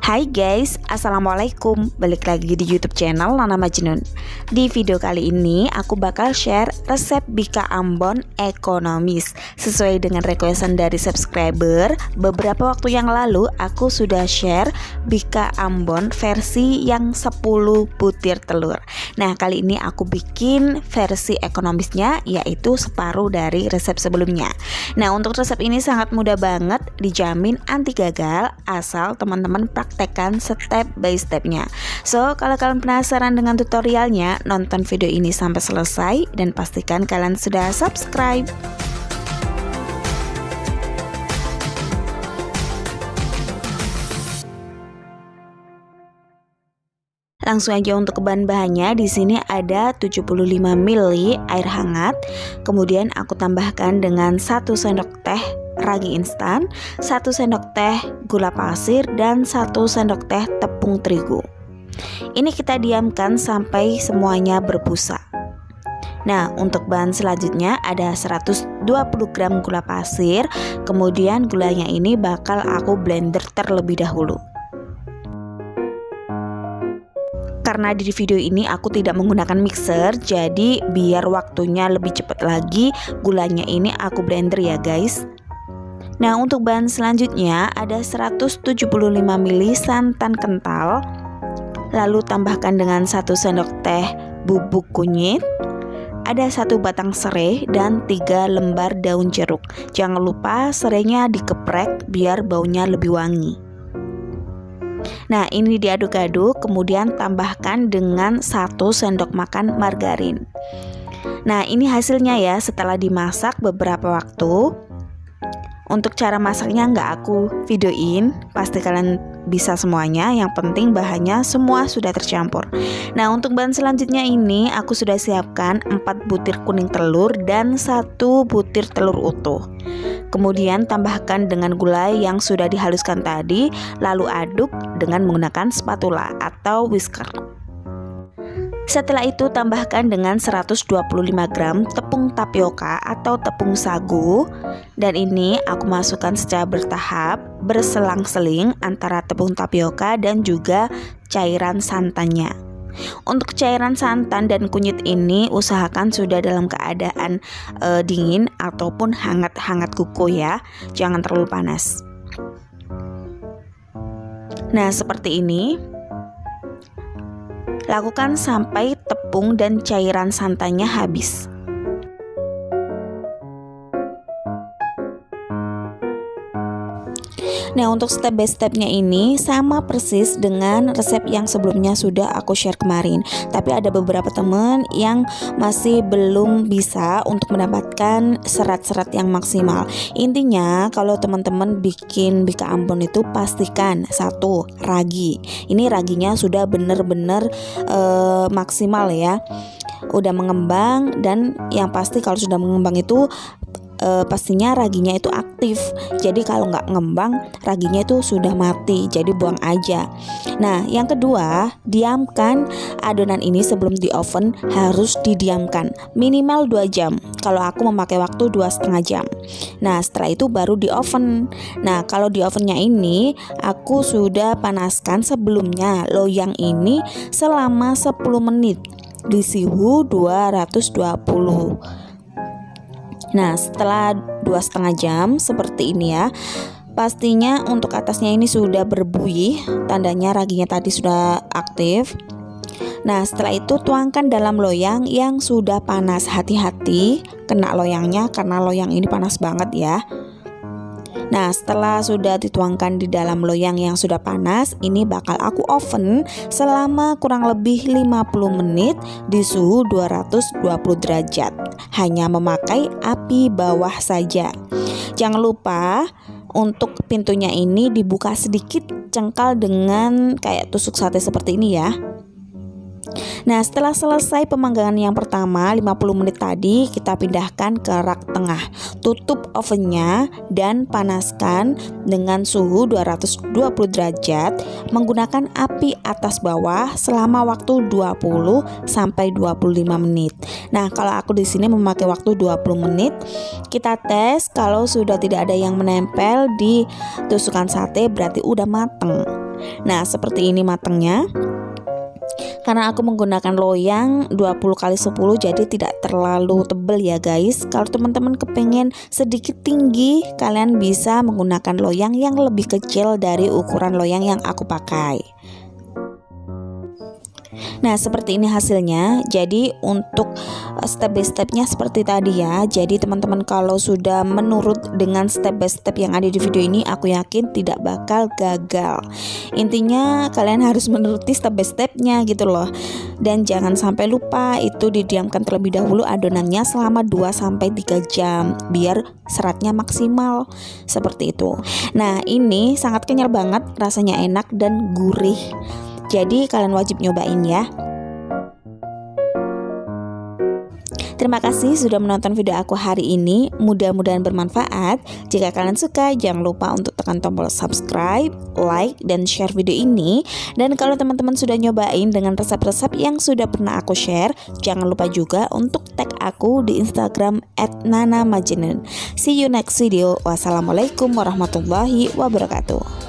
Hai guys, assalamualaikum. Balik lagi di YouTube channel Nana Majnun. Di video kali ini aku bakal share resep bika ambon ekonomis sesuai dengan requestan dari subscriber. Beberapa waktu yang lalu aku sudah share bika ambon versi yang 10 butir telur. Nah, kali ini aku bikin versi ekonomisnya, yaitu separuh dari resep sebelumnya. Nah, untuk resep ini sangat mudah banget, dijamin anti gagal asal teman-teman praktekkan step by stepnya. So, kalau kalian penasaran dengan tutorialnya, nonton video ini sampai selesai dan pastikan kalian sudah subscribe. Langsung aja untuk bahan-bahannya. Di sini ada 75 ml air hangat. Kemudian aku tambahkan dengan 1 sendok teh ragi instan, 1 sendok teh gula pasir, dan 1 sendok teh tepung terigu. Ini kita diamkan sampai semuanya berbusa. Nah, untuk bahan selanjutnya ada 120 gram gula pasir. Kemudian gulanya ini bakal aku blender terlebih dahulu. Karena di video ini aku tidak menggunakan mixer, jadi biar waktunya lebih cepat lagi, gulanya ini aku blender ya guys. Nah, untuk bahan selanjutnya ada 175 ml santan kental. Lalu tambahkan dengan 1 sendok teh bubuk kunyit, ada 1 batang serai dan 3 lembar daun jeruk. Jangan lupa serainya dikeprek biar baunya lebih wangi. Nah, ini diaduk-aduk, kemudian tambahkan dengan 1 sendok makan margarin. Nah, ini hasilnya ya setelah dimasak beberapa waktu. Untuk cara masaknya nggak aku videoin, pasti kalian bisa semuanya. Yang penting bahannya semua sudah tercampur. Nah, untuk bahan selanjutnya ini aku sudah siapkan 4 butir kuning telur dan 1 butir telur utuh. Kemudian tambahkan dengan gula yang sudah dihaluskan tadi, lalu aduk dengan menggunakan spatula atau whisker. Setelah itu tambahkan dengan 125 gram tepung tapioka atau tepung sagu. Dan ini aku masukkan secara bertahap, berselang-seling antara tepung tapioka dan juga cairan santannya. Untuk cairan santan dan kunyit ini usahakan sudah dalam keadaan dingin ataupun hangat-hangat kuku ya, jangan terlalu panas. Nah, seperti ini. Lakukan sampai tepung dan cairan santannya habis. Nah, untuk step by stepnya ini sama persis dengan resep yang sebelumnya sudah aku share kemarin. Tapi ada beberapa teman yang masih belum bisa untuk mendapatkan serat-serat yang maksimal. Intinya kalau teman-teman bikin bika ambon itu pastikan 1, ragi. Ini raginya sudah benar-benar maksimal ya. Udah mengembang, dan yang pasti kalau sudah mengembang itu pastinya raginya itu aktif. Jadi kalau nggak ngembang, raginya itu sudah mati, jadi buang aja. Nah, yang kedua, diamkan adonan ini sebelum di oven, harus didiamkan minimal 2 jam. Kalau aku memakai waktu 2,5 jam. Nah, setelah itu baru di oven. Nah, kalau di ovennya ini aku sudah panaskan sebelumnya loyang ini selama 10 menit di suhu 220. Nah, setelah 2,5 jam seperti ini ya, pastinya untuk atasnya ini sudah berbuih, tandanya raginya tadi sudah aktif. Nah, setelah itu tuangkan dalam loyang yang sudah panas. Hati-hati kena loyangnya karena loyang ini panas banget ya. Nah, setelah sudah dituangkan di dalam loyang yang sudah panas, ini bakal aku oven selama kurang lebih 50 menit di suhu 220 derajat. Hanya memakai api bawah saja. Jangan lupa untuk pintunya ini dibuka sedikit cengkal dengan kayak tusuk sate seperti ini ya. Nah, setelah selesai pemanggangan yang pertama 50 menit tadi, kita pindahkan ke rak tengah. Tutup ovennya dan panaskan dengan suhu 220 derajat menggunakan api atas bawah selama waktu 20 sampai 25 menit. Nah, kalau aku di sini memakai waktu 20 menit. Kita tes, kalau sudah tidak ada yang menempel di tusukan sate berarti udah mateng. Nah, seperti ini matengnya. Karena aku menggunakan loyang 20x10 jadi tidak terlalu tebal ya guys. Kalau teman-teman kepengen sedikit tinggi, kalian bisa menggunakan loyang yang lebih kecil dari ukuran loyang yang aku pakai. Nah, seperti ini hasilnya. Jadi untuk step by stepnya seperti tadi ya. Jadi teman-teman kalau sudah menurut dengan step by step yang ada di video ini, aku yakin tidak bakal gagal. Intinya kalian harus menuruti step by stepnya gitu loh. Dan jangan sampai lupa itu didiamkan terlebih dahulu adonannya selama 2-3 jam biar seratnya maksimal. Seperti itu. Nah, ini sangat kenyal banget, rasanya enak dan gurih. Jadi kalian wajib nyobain ya. Terima kasih sudah menonton video aku hari ini. Mudah-mudahan bermanfaat. Jika kalian suka, jangan lupa untuk tekan tombol subscribe, like, dan share video ini. Dan kalau teman-teman sudah nyobain dengan resep-resep yang sudah pernah aku share, jangan lupa juga untuk tag aku di Instagram @nanamajnun. See you next video. Wassalamualaikum warahmatullahi wabarakatuh.